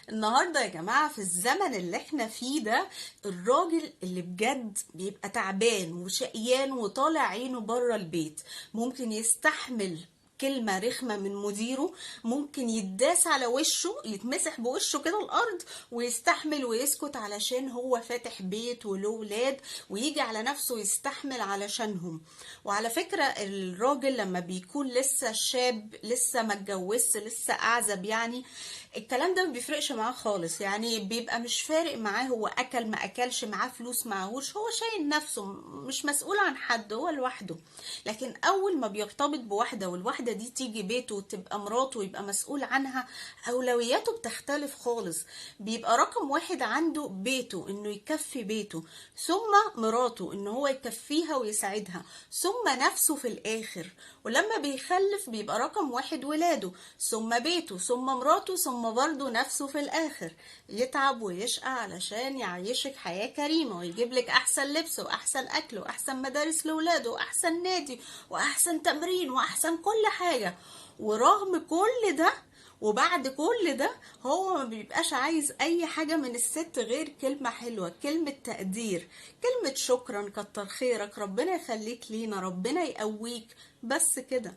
النهاردة يا جماعة في الزمن اللي احنا فيه ده، الراجل اللي بجد بيبقى تعبان وشقيان وطالع عينه بره البيت ممكن يستحمل كلمة رخمة من مديره، ممكن يتداس على وشه، يتمسح بوشه كده الأرض ويستحمل ويسكت علشان هو فاتح بيت وله ولاد، ويجي على نفسه يستحمل علشانهم. وعلى فكرة الراجل لما بيكون لسه شاب، لسه ما اتجوزش، لسه أعزب يعني، الكلام ده ما بيفرقش معاه خالص. يعني بيبقى مش فارق معاه هو اكل ما اكلش، معاه فلوس معهوش، هو شايل نفسه، مش مسؤول عن حد، هو لوحده. لكن اول ما بيرتبط بواحدة والواحدة دي تيجي بيته وتبقى مراته ويبقى مسؤول عنها، اولوياته بتختلف خالص. بيبقى رقم واحد عنده بيته، انه يكفي بيته، ثم مراته ان هو يكفيها ويساعدها، ثم نفسه في الاخر. ولما بيخلف بيبقى رقم واحد ولاده، ثم بيته، ثم مراته، ثم برضه نفسه في الاخر. يتعب ويشقى علشان يعيشك حياة كريمة ويجيب لك احسن لبس واحسن اكل واحسن مدارس لاولاده واحسن نادي واحسن تمرين واحسن كل حاجة. ورغم كل ده وبعد كل ده هو ما بيبقاش عايز اي حاجة من الست غير كلمة حلوة، كلمة تقدير، كلمة شكرا، كتر خيرك، ربنا يخليك لينا، ربنا يقويك، بس كده.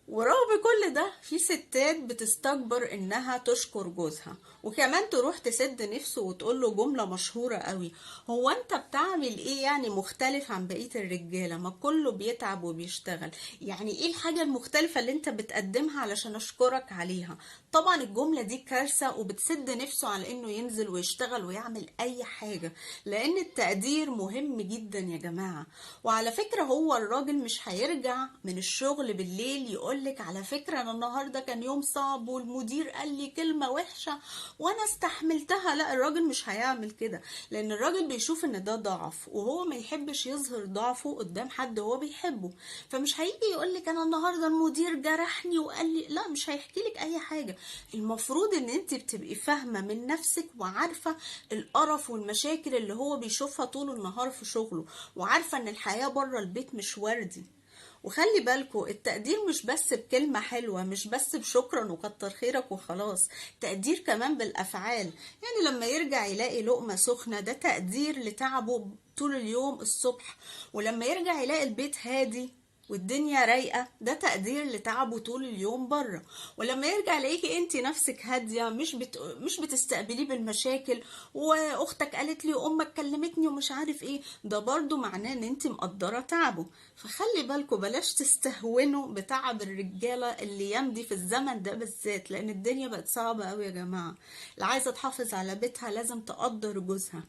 ورغم كل ده في ستات بتستكبر انها تشكر جوزها، وكمان تروح تسد نفسه وتقول له جملة مشهورة قوي: هو انت بتعمل ايه يعني مختلف عن بقية الرجالة؟ ما كله بيتعب وبيشتغل، يعني ايه الحاجة المختلفة اللي انت بتقدمها علشان اشكرك عليها؟ طبعا الجملة دي كارثة، وبتسد نفسه على انه ينزل ويشتغل ويعمل اي حاجة، لان التقدير مهم جدا يا جماعة. وعلى فكرة هو الراجل مش هيرجع من الشغل بالليل يقولك على فكرة انا النهاردة كان يوم صعب والمدير قال لي كلمة وحشة وانا استحملتها. لا، الراجل مش هيعمل كده، لان الراجل بيشوف ان ده ضعف، وهو ما يحبش يظهر ضعفه قدام حد هو بيحبه. فمش هيجي يقولك انا النهاردة المدير جرحني وقال لي، لا، مش هيحكي لك اي حاجة. المفروض ان انت بتبقي فاهمة من نفسك وعارفة القرف والمشاكل اللي هو بيشوفها طول النهار في شغله، وعارفة ان الحياة بره البيت مش وردي. وخلي بالكو التقدير مش بس بكلمة حلوة، مش بس بشكرا وكتر خيرك وخلاص، تقدير كمان بالأفعال. يعني لما يرجع يلاقي لقمة سخنة، ده تقدير لتعبه طول اليوم الصبح. ولما يرجع يلاقي البيت هادي والدنيا رايقة، ده تقدير لتعبه طول اليوم بره. ولما يرجع يلاقيكي انت نفسك هادية، مش بتستقبليه بالمشاكل، واختك قالت لي وامك كلمتني ومش عارف ايه، ده برضو معناه ان انت مقدرة تعبه. فخلي بالكوا بلاش تستهونوا بتعب الرجالة اللي يمضي في الزمن ده بالذات، لان الدنيا بقت صعبة قوي يا جماعة. اللي عايزة تحافظ على بيتها لازم تقدر جوزها.